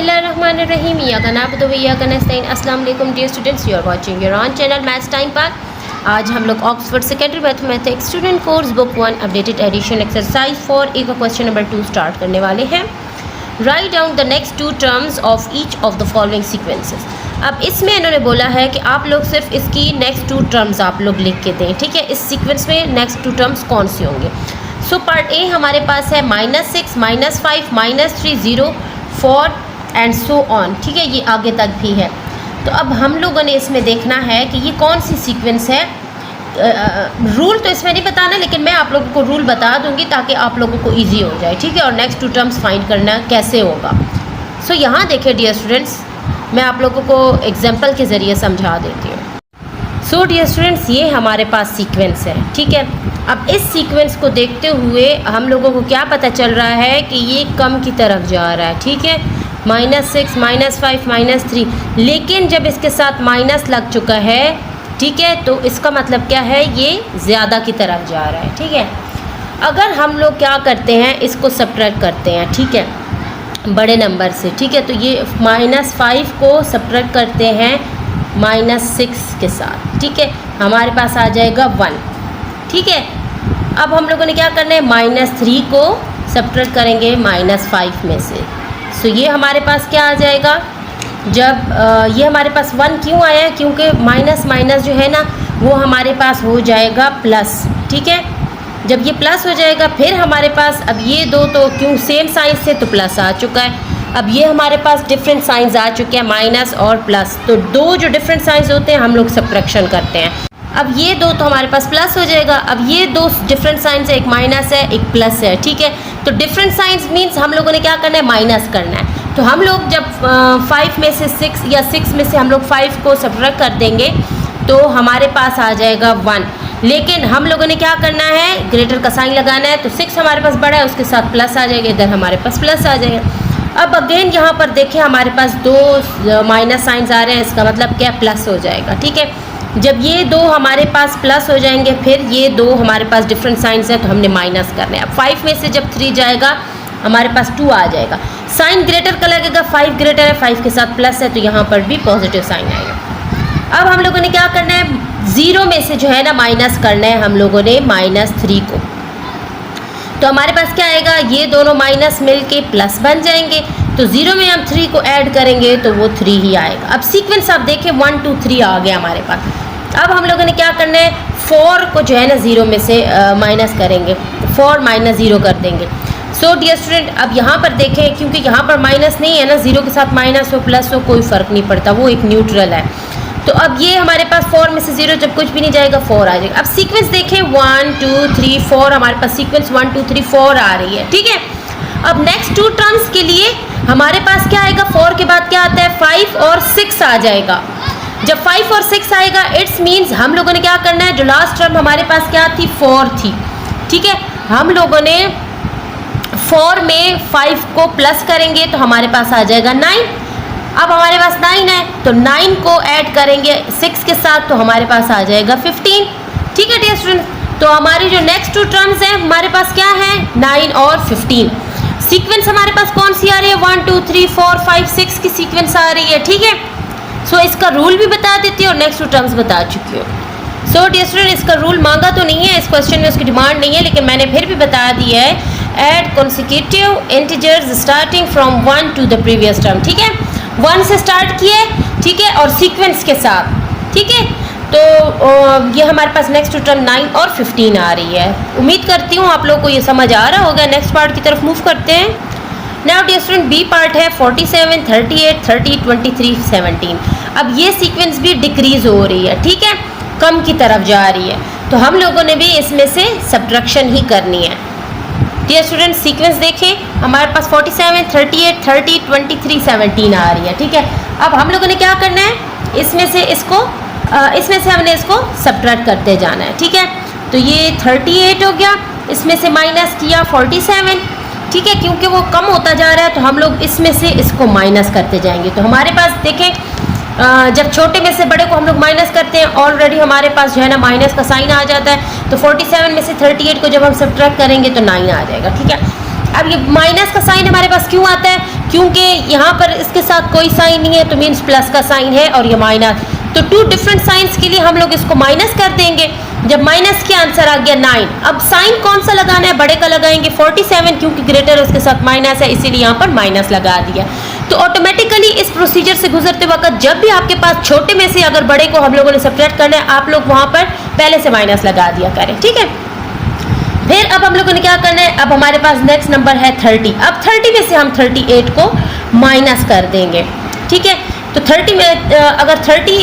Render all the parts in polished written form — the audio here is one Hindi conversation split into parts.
बिस्मिल्लाहिर्रहमानिर्रहीम अस्सलाम वालेकुम dear students, you are watching your own channel maths time pass. आज हम लोग Oxford secondary mathematics student course book 1 updated edition exercise 4 का क्वेश्चन नंबर 2 स्टार्ट करने वाले हैं। Write down the next 2 terms of each of the following sequences. अब इसमें इन्होंने बोला है कि आप लोग सिर्फ इसकी नेक्स्ट 2 टर्म्स आप लोग लिख के दें, ठीक है। इस सीक्वेंस में नेक्स्ट 2 टर्म्स कौन सी होंगे। सो पार्ट ए हमारे पास है -6, -5, -3, 0, 4 एंड सो ऑन, ठीक है। ये आगे तक भी है। तो अब हम लोगों ने इसमें देखना है कि ये कौन सी सीक्वेंस है। रूल तो इसमें नहीं बताना, लेकिन मैं आप लोगों को रूल बता दूंगी ताकि आप लोगों को इजी हो जाए, ठीक है। और नेक्स्ट 2 टर्म्स फाइंड करना कैसे होगा। सो यहाँ देखिए डियर स्टूडेंट्स, मैं आप लोगों को एग्जाम्पल के ज़रिए समझा देती हूँ। सो डियर स्टूडेंट्स, ये हमारे पास सीक्वेंस है, ठीक है। अब इस सीक्वेंस को देखते हुए हम लोगों को क्या पता चल रहा है कि ये कम की तरफ जा रहा है, ठीक है। -6, -5, -3, लेकिन जब इसके साथ माइनस लग चुका है, ठीक है, तो इसका मतलब क्या है, ये ज़्यादा की तरफ जा रहा है, ठीक है। अगर हम लोग क्या करते हैं, इसको सब्ट्रैक्ट करते हैं, ठीक है, बड़े नंबर से, ठीक है। तो ये -5 को सब्ट्रैक्ट करते हैं -6 के साथ, ठीक है, हमारे पास आ जाएगा 1, ठीक है। अब हम लोगों ने क्या करना है, -3 को सब्ट्रैक्ट करेंगे -5 में से। सो ये हमारे पास क्या आ जाएगा, जब ये हमारे पास 1 क्यों आया है, क्योंकि माइनस माइनस जो है ना वो हमारे पास हो जाएगा प्लस, ठीक है। जब ये प्लस हो जाएगा फिर हमारे पास अब ये दो तो क्यों सेम साइन से तो प्लस आ चुका है। अब ये हमारे पास डिफरेंट साइंस आ चुके हैं, माइनस और प्लस। तो दो जो डिफरेंट साइंस होते हैं हम लोग सब्ट्रैक्शन करते हैं। अब ये दो तो हमारे पास प्लस हो जाएगा। अब ये दो डिफरेंट साइंस है, एक माइनस है एक प्लस है, ठीक है। तो डिफरेंट साइंस मीन्स हम लोगों ने क्या करना है, माइनस करना है। तो हम लोग जब 5 में से 6 या 6 में से हम लोग 5 को सब्ट्रैक्ट कर देंगे तो हमारे पास आ जाएगा 1। लेकिन हम लोगों ने क्या करना है, ग्रेटर का साइन लगाना है। तो 6 हमारे पास बड़ा है, उसके साथ प्लस आ जाएगा, इधर हमारे पास प्लस आ जाएगा। अब अगेन यहाँ पर देखिए हमारे पास 2 माइनस साइंस आ रहे हैं, इसका मतलब क्या, प्लस हो जाएगा, ठीक है। जब ये 2 हमारे पास प्लस हो जाएंगे फिर ये 2 हमारे पास डिफरेंट साइंस है तो हमने माइनस करना है। अब 5 में से जब 3 जाएगा हमारे पास 2 आ जाएगा। साइन ग्रेटर का लगेगा, 5 ग्रेटर है, 5 के साथ प्लस है तो यहाँ पर भी पॉजिटिव साइन आएगा। अब हम लोगों ने क्या करना है, 0 में से जो है ना माइनस करना है हम लोगों ने -3 को। तो हमारे पास क्या आएगा, ये दोनों माइनस मिलके प्लस बन जाएंगे। तो 0 में हम 3 को ऐड करेंगे तो वो 3 ही आएगा। अब सीक्वेंस आप देखें 1 2 3 आ गया हमारे पास। अब हम लोगों ने क्या करना है, 4 को जो है ना 0 में से माइनस करेंगे, 4 - 0 कर देंगे। सो डियर स्टूडेंट, अब यहाँ पर देखें क्योंकि यहाँ पर माइनस नहीं है ना, 0 के साथ माइनस हो प्लस हो कोई फ़र्क नहीं पड़ता, वो एक न्यूट्रल है। तो अब ये हमारे पास 4 में से 0 जब कुछ भी नहीं जाएगा 4 आ जाएगा। अब सीक्वेंस देखें 1 2 3 4, हमारे पास सीक्वेंस 1 2 3 4 आ रही है, ठीक है। अब नेक्स्ट 2 टर्म्स के लिए हमारे पास क्या आएगा, 4 के बाद क्या आता है, 5 और 6 आ जाएगा। जब 5 और 6 आएगा इट्स मीन्स हम लोगों ने क्या करना है, जो लास्ट टर्म हमारे पास क्या थी, 4 थी, ठीक है। हम लोगों ने 4 में 5 को प्लस करेंगे तो हमारे पास आ जाएगा 9। अब हमारे पास 9 है तो 9 को ऐड करेंगे 6 के साथ तो हमारे पास आ जाएगा 15, ठीक है डियर स्टूडेंट्स। तो हमारी जो नेक्स्ट 2 टर्म्स हैं हमारे पास क्या है, 9 और 15। सीक्वेंस हमारे पास कौन सी आ रही है, 1 2 3 4 5 6 की सीक्वेंस आ रही है, ठीक है। सो इसका रूल भी बता देती हूँ और नेक्स्ट 2 टर्म्स बता चुकी हूँ। सो डियर स्टूडेंट, इसका रूल मांगा तो नहीं है, इस क्वेश्चन में उसकी डिमांड नहीं है, लेकिन मैंने फिर भी बता दिया है। Add consecutive integers starting from 1 to the previous term, ठीक है। 1 से स्टार्ट किए, ठीक है, और सीक्वेंस के साथ, ठीक है। तो ये हमारे पास नेक्स्ट 2 टर्म 9 और 15 आ रही है। उम्मीद करती हूँ आप लोग को ये समझ आ रहा होगा। नेक्स्ट पार्ट की तरफ मूव करते हैं। Now dear student, B part है 47 38 30 23 17। अब ये सीक्वेंस भी डिक्रीज हो रही है, ठीक है, कम की तरफ जा रही है। तो हम लोगों ने भी इसमें से सब्ट्रैक्शन ही करनी है। डियर स्टूडेंट, सीक्वेंस देखें हमारे पास 47 38 30 23 17 आ रही है, ठीक है। अब हम लोगों ने क्या करना है, इसमें से हमने इसको सब्ट्रैक्ट करते जाना है, ठीक है। तो ये 38 हो गया, इसमें से माइनस किया 47, ठीक है, क्योंकि वो कम होता जा रहा है तो हम लोग इसमें से इसको माइनस करते जाएंगे। तो हमारे पास देखें जब छोटे में से बड़े को हम लोग माइनस करते हैं ऑलरेडी हमारे पास जो है ना माइनस का साइन आ जाता है। तो 47 में से 38 को जब हम सब्ट्रैक्ट करेंगे तो 9 आ जाएगा, ठीक है। अब ये माइनस का साइन हमारे पास क्यों आता है, क्योंकि यहाँ पर इसके साथ कोई साइन नहीं है, तो मीन्स प्लस का साइन है और ये माइनस, तो टू डिफरेंट साइंस के लिए हम लोग इसको माइनस कर देंगे। जब माइनस के आंसर आ गया 9। अब साइन कौन सा लगाना है, बड़े का लगाएंगे 47, क्योंकि ग्रेटर उसके साथ माइनस है, इसीलिए यहाँ पर माइनस लगा दिया। तो ऑटोमेटिकली इस प्रोसीजर से गुजरते वक्त जब भी आपके पास छोटे में से अगर बड़े को हम लोगों ने सब्ट्रैक्ट करना है, आप लोग वहाँ पर पहले से माइनस लगा दिया करें, ठीक है। फिर अब हम लोगों ने क्या करना है, अब हमारे पास नेक्स्ट नंबर है 30। अब 30 में से हम 38 को माइनस कर देंगे, ठीक है। तो 30 में अगर 30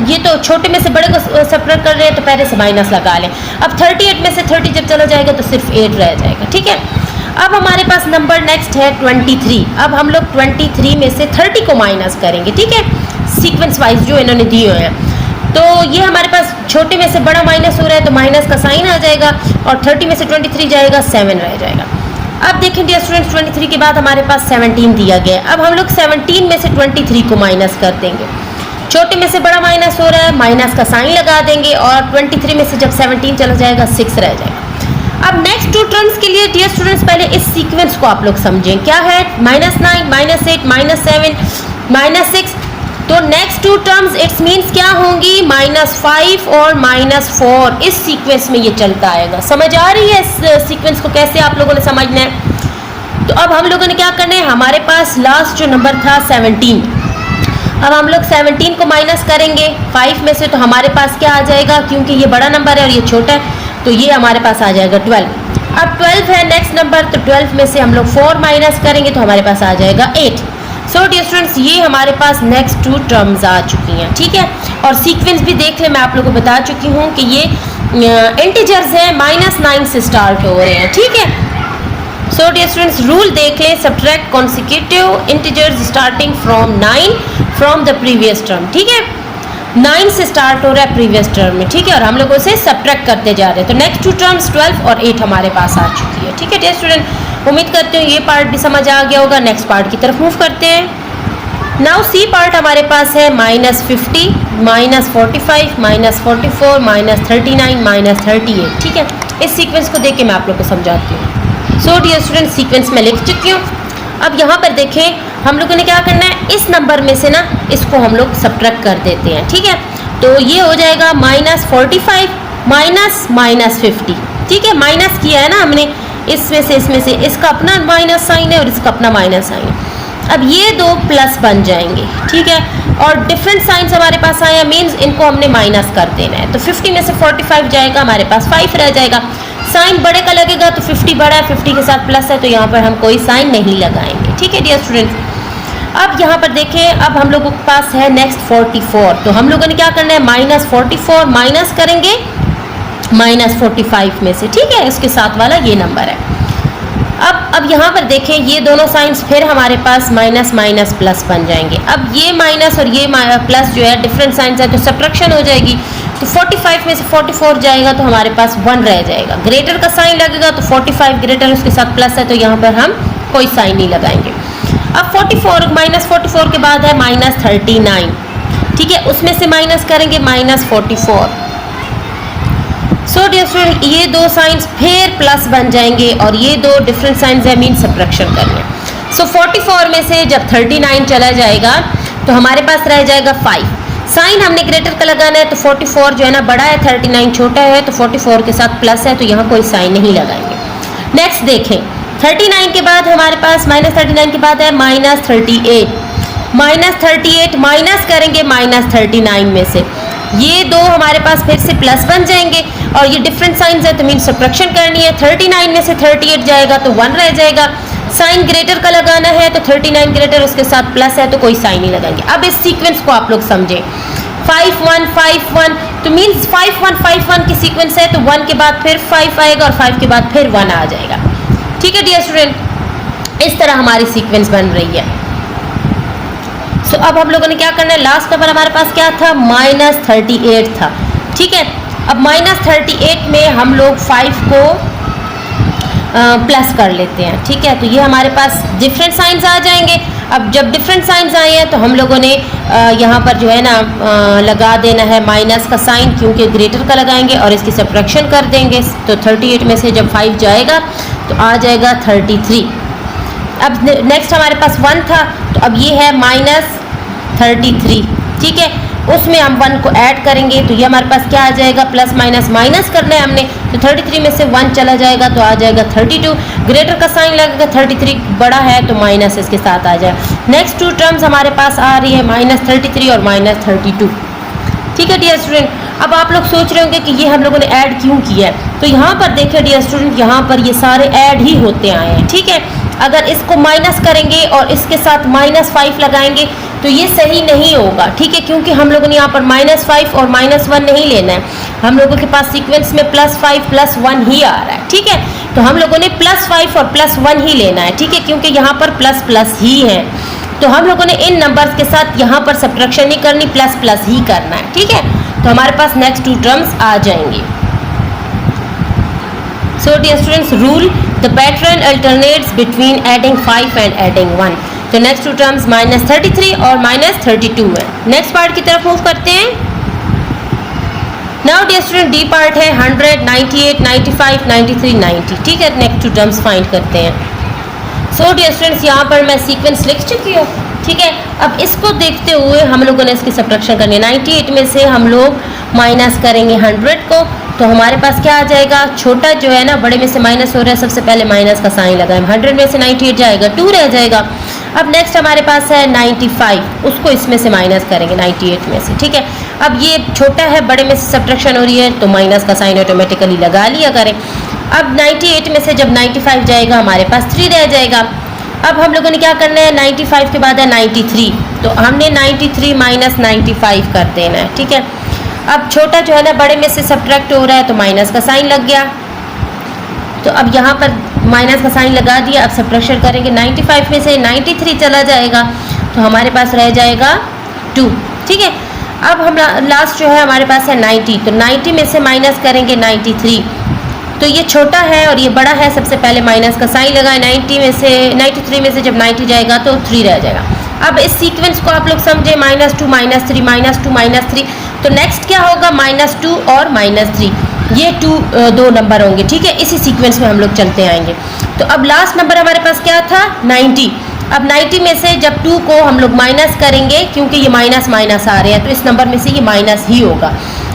ये तो छोटे में से बड़े को सब्ट्रैक्ट कर रहे हैं, तो पहले से माइनस लगा लें। अब 38 में से 30 जब चला जाएगा तो सिर्फ 8 रह जाएगा, ठीक है। अब हमारे पास नंबर नेक्स्ट है 23। अब हम लोग 23 में से 30 को माइनस करेंगे, ठीक है, सीक्वेंस वाइज जो इन्होंने दिए हुए हैं। तो ये हमारे पास छोटे में से बड़ा माइनस हो रहा है, तो माइनस का साइन आ जाएगा और 30 में से 23 जाएगा, 7 रह जाएगा। अब देखें डियर स्टूडेंट्स, 23 के बाद हमारे पास 17 दिया गया है। अब हम लोग 17 में से 23 को माइनस कर देंगे। छोटे में से बड़ा माइनस हो रहा है, माइनस का साइन लगा देंगे और 23 में से जब 17 चला जाएगा 6 रह जाएगा। अब नेक्स्ट टू टर्म्स के लिए डियर स्टूडेंट्स पहले इस सीक्वेंस को आप लोग समझें, क्या है -9, -8, -7, -6। तो next two terms it's means क्या होंगी, -5 और -4। इस सीक्वेंस में ये चलता आएगा। समझ आ रही है इस सीक्वेंस को कैसे आप लोगों ने समझना है। तो अब हम लोगों ने क्या करना है, हमारे पास लास्ट जो नंबर था 17। अब हम लोग 17 को माइनस करेंगे 5 में से, तो हमारे पास क्या आ जाएगा, क्योंकि ये बड़ा नंबर है और ये छोटा है, तो ये हमारे पास आ जाएगा 12। अब 12 है नेक्स्ट नंबर, तो 12 में से हम लोग 4 माइनस करेंगे तो हमारे पास आ जाएगा 8। सो डियर स्टूडेंट्स, ये हमारे पास नेक्स्ट 2 टर्म्स आ चुकी हैं, ठीक है। और सीक्वेंस भी देख लें, मैं आप लोगों को बता चुकी हूँ कि ये इंटीजर्स हैं, -9 से स्टार्ट हो रहे हैं, ठीक है। सो डियर स्टूडेंट्स, रूल देख लें, subtract consecutive integers starting from 9 from the previous term, ठीक है। 9 से स्टार्ट हो रहा है प्रीवियस टर्म में, ठीक है, और हम लोग उसे सब्ट्रैक्ट करते जा रहे हैं। तो नेक्स्ट 2 टर्म्स 12 और 8 हमारे पास आ चुकी है, ठीक है डियर स्टूडेंट। उम्मीद करते हो ये पार्ट भी समझ आ गया होगा। नेक्स्ट पार्ट की तरफ मूव करते हैं। नाउ सी पार्ट हमारे पास है -50, -45, -44, -39, -38, ठीक है। इस सीक्वेंस को देख के मैं आप लोग को समझाती हूँ। सो डियर स्टूडेंट, सीक्वेंस में लिख चुकी हूँ। अब यहाँ पर देखें, हम लोगों ने क्या करना है, इस नंबर में से ना इसको हम लोग सब्ट्रैक्ट कर देते हैं, ठीक है। तो ये हो जाएगा -45 -50, ठीक है। माइनस किया है ना हमने, इसमें से इसका अपना माइनस साइन है और इसका अपना माइनस साइन है। अब ये 2 प्लस बन जाएंगे, ठीक है। और डिफरेंट साइंस हमारे पास आया, मीन्स इनको हमने माइनस कर देना है। तो 50 में से 45 जाएगा, हमारे पास 5 रह जाएगा। साइन बड़े का लगेगा तो 50 बड़ा है, 50 के साथ प्लस है, तो यहाँ पर हम कोई साइन नहीं लगाएंगे, ठीक है डियर स्टूडेंट्स। अब यहाँ पर देखें, अब हम लोगों के पास है नेक्स्ट 44। तो हम लोगों ने क्या करना है, -44 माइनस करेंगे -45 में से, ठीक है। इसके साथ वाला ये नंबर है। अब यहाँ पर देखें, ये दोनों साइंस फिर हमारे पास माइनस माइनस प्लस बन जाएंगे। अब ये माइनस और ये प्लस जो है डिफरेंट साइंस है, तो सब्ट्रैक्शन हो जाएगी। तो 45 में से 44 जाएगा तो हमारे पास 1 रह जाएगा। ग्रेटर का साइन लगेगा तो 45 ग्रेटर उसके साथ प्लस है, तो यहाँ पर हम कोई साइन नहीं लगाएंगे। अब 44 के बाद है -39, ठीक है, उसमें से माइनस करेंगे -44। सो डियर स्टूडेंट, ये 2 साइंस फिर प्लस बन जाएंगे और ये 2 डिफरेंट साइंस है, मीन सब्ट्रैक्शन करने। सो 44 में से जब 39 चला जाएगा तो हमारे पास रह जाएगा 5। साइन हमने ग्रेटर का लगाना है, तो 44 जो है ना बड़ा है, 39 छोटा है, तो 44 के साथ प्लस है, तो यहाँ कोई साइन नहीं लगाएंगे। नेक्स्ट देखें, 39 के बाद हमारे पास -39 के बाद है -38। -38 माइनस करेंगे -39 में से, ये 2 हमारे पास फिर से प्लस बन जाएंगे और ये डिफरेंट साइंस है, तो मीन सब्ट्रैक्शन करनी है। 39 में से 38 जाएगा तो 1 रह जाएगा। साइन ग्रेटर का लगाना है, तो 39 ग्रेटर उसके साथ प्लस है, तो कोई साइन नहीं लगाएंगे। अब इस सीक्वेंस को आप लोग समझें, 5 1 5 1, तो मीन्स 5 1 5 1 की सीक्वेंस है, तो 1 के बाद फिर 5 आएगा और 5 के बाद फिर 1 आ जाएगा, ठीक है डियर स्टूडेंट। इस तरह हमारी सीक्वेंस बन रही है। सो अब हम लोगों ने क्या करना है, लास्ट नंबर हमारे पास क्या था, -38 था, ठीक है। अब -38 में हम लोग 5 को प्लस कर लेते हैं, ठीक है। तो ये हमारे पास डिफरेंट साइंस आ जाएंगे। अब जब डिफरेंट साइंस आए हैं तो हम लोगों ने यहाँ पर जो है ना लगा देना है माइनस का साइन, क्योंकि ग्रेटर का लगाएंगे और इसकी सब्ट्रैक्शन कर देंगे। तो 38 में से जब 5 जाएगा तो आ जाएगा 33। अब नेक्स्ट हमारे पास 1 था, तो अब ये है -33, ठीक है। उसमें हम 1 को ऐड करेंगे तो ये हमारे पास क्या आ जाएगा, प्लस माइनस माइनस करना है हमने, तो 33 में से 1 चला जाएगा तो आ जाएगा 32। ग्रेटर का साइन लगेगा, 33 बड़ा है तो माइनस इसके साथ आ जाएगा। नेक्स्ट 2 टर्म्स हमारे पास आ रही है -33 और -32, ठीक है डियर स्टूडेंट। अब आप लोग सोच रहे होंगे कि ये हम लोगों ने ऐड क्यों किया है, तो यहाँ पर देखिए डियर स्टूडेंट, यहाँ पर ये सारे ऐड ही होते आए हैं, ठीक है। अगर इसको माइनस करेंगे और इसके साथ -5 लगाएंगे तो ये सही नहीं होगा, ठीक है, क्योंकि हम लोगों ने यहाँ पर -5 और -1 नहीं लेना है, हम लोगों के पास सीक्वेंस में +5 +1 ही आ रहा है, ठीक है। तो हम लोगों ने +5 और +1 ही लेना है, ठीक है, क्योंकि यहाँ पर प्लस प्लस ही है, तो हम लोगों ने इन नंबर्स के साथ यहाँ पर सब्ट्रैक्शन नहीं करनी, प्लस प्लस ही करना है, ठीक है। तो हमारे पास नेक्स्ट 2 टर्म्स आ जाएंगे। So dear students, rule the pattern alternates between adding 5 and adding 1. तो नेक्स्ट 2 टर्म्स -33 और -32 है। नेक्स्ट पार्ट की तरफ मूव करते हैं। Now dear student, D part है 100, 98, 95, 93, 90, ठीक है। नेक्स्ट 2 टर्म्स फाइंड करते हैं। सो डियर स्टूडेंट्स, यहाँ पर मैं सीक्वेंस लिख चुकी हूँ, ठीक है। अब इसको देखते हुए हम लोगों ने इसकी सब्ट्रैक्शन करनी है। 98 में से हम लोग माइनस करेंगे 100 को, तो हमारे पास क्या आ जाएगा, छोटा जो है ना बड़े में से माइनस हो रहा है, सबसे पहले माइनस का साइन लगाएं, 100 में से 98 जाएगा, 2 रह जाएगा। अब नेक्स्ट हमारे पास है 95, उसको इसमें से माइनस करेंगे 98 में से, ठीक है। अब ये छोटा है, बड़े में से सब्ट्रैक्शन हो रही है, तो माइनस का साइन ऑटोमेटिकली लगा लिया करें। अब 98 में से जब 95 जाएगा हमारे पास 3 रह जाएगा। अब हम लोगों ने क्या करना है, 95 के बाद है 93, तो हमने 93 - 95 कर देना है, ठीक है। अब छोटा जो है ना बड़े में से सब्ट्रैक्ट हो रहा है, तो माइनस का साइन लग गया, तो अब यहाँ पर माइनस का साइन लगा दिया। अब सब्ट्रैक्शन करेंगे, 95 में से 93 चला जाएगा, तो हमारे पास रह जाएगा 2, ठीक है। अब हम लास्ट जो है हमारे पास है 90, तो 90 में से माइनस करेंगे 93, तो ये छोटा है और ये बड़ा है, सबसे पहले माइनस का साइन लगाए। 93 में से जब 90 जाएगा तो 3 रह जाएगा। अब इस सीक्वेंस को आप लोग समझे, -2 -3 -2 -3, तो नेक्स्ट क्या होगा, -2 और -3, ये 2 नंबर होंगे, ठीक है। इसी सीक्वेंस में हम लोग चलते आएंगे। तो अब लास्ट नंबर हमारे पास क्या था, 90। अब 90 में से जब 2 को हम लोग माइनस करेंगे, क्योंकि ये माइनस माइनस आ रहे हैं, तो इस नंबर में से ये माइनस ही होगा,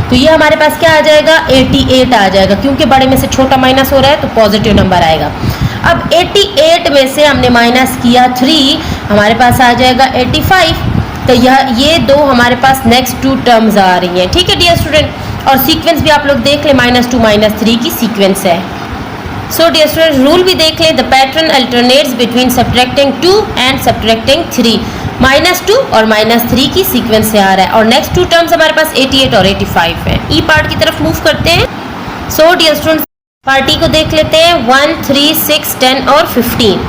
तो ये हमारे पास क्या आ जाएगा, 88 आ जाएगा, क्योंकि बड़े में से छोटा माइनस हो रहा है तो पॉजिटिव नंबर आएगा। अब 88 में से हमने माइनस किया 3, हमारे पास आ जाएगा 85, तो ये 2 हमारे पास नेक्स्ट 2 टर्म्स आ रही हैं, ठीक है डियर स्टूडेंट। और सीक्वेंस भी आप लोग देख लें, -2 -3 की सीक्वेंस है। सो डियर स्टूडेंट, रूल भी देख लें, the pattern alternates between subtracting 2 and subtracting 3, -2 और -3 की सीक्वेंस से आ रहा है। और नेक्स्ट 2 टर्म्स हमारे पास 88 और 85 है। ई पार्ट की तरफ मूव करते हैं। सो डियर स्टूडेंट्स, पार्टी को देख लेते हैं, 1, 3, 6, 10 और 15।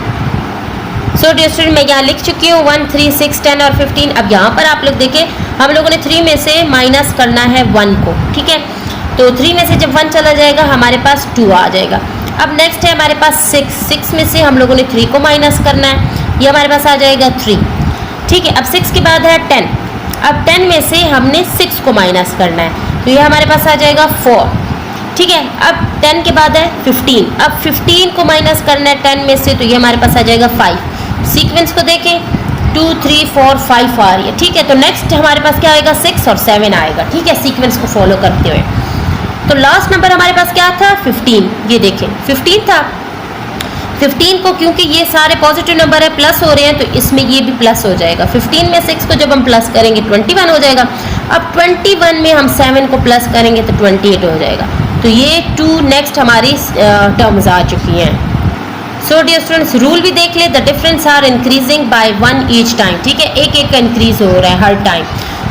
सो डियर स्टूडेंट, मैं यहाँ लिख चुकी हूँ 1, 3, 6, 10 और 15। अब यहाँ पर आप लोग देखें, हम लोगों ने 3 में से माइनस करना है 1 को, ठीक है। तो 3 में से जब 1 चला जाएगा हमारे पास 2 आ जाएगा। अब नेक्स्ट है हमारे पास 6 में से हम लोगों ने 3 को माइनस करना है, ये हमारे पास आ जाएगा 3, ठीक है। अब 6 के बाद है 10, अब 10 में से हमने 6 को माइनस करना है, तो ये हमारे पास आ जाएगा 4, ठीक है। अब 10 के बाद है 15, अब 15 को माइनस करना है 10 में से, तो ये हमारे पास आ जाएगा 5। सीक्वेंस को देखें, 2, 3, 4, 5 आ रही है, ठीक है। तो नेक्स्ट हमारे पास क्या आएगा, 6 और 7 आएगा, ठीक है, सीक्वेंस को फॉलो करते हुए। तो लास्ट नंबर हमारे पास क्या था, 15, ये देखें 15 था। 15 को, क्योंकि ये सारे पॉजिटिव नंबर है, प्लस हो रहे हैं, तो इसमें ये भी प्लस हो जाएगा। 15 में 6 को जब हम प्लस करेंगे 21 हो जाएगा। अब 21 में हम 7 को प्लस करेंगे तो 28 हो जाएगा। तो ये 2 नेक्स्ट हमारी टर्म्स आ चुकी हैं। सो डियर स्टूडेंट्स, रूल भी देख ले, the difference are increasing by 1 each time, ठीक है, एक एक का इंक्रीज हो रहा है हर टाइम।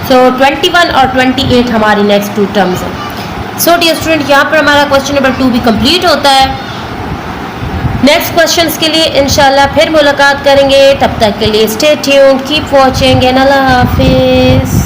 सो 21 और 28 हमारी नेक्स्ट 2 टर्म्स हैं। सो डियर स्टूडेंट, यहाँ पर हमारा क्वेश्चन नंबर 2 भी कंप्लीट होता है। नेक्स्ट क्वेश्चंस के लिए इंशाल्लाह फिर मुलाकात करेंगे, तब तक के लिए stay tuned, keep watching and अल्लाह हाफिज़।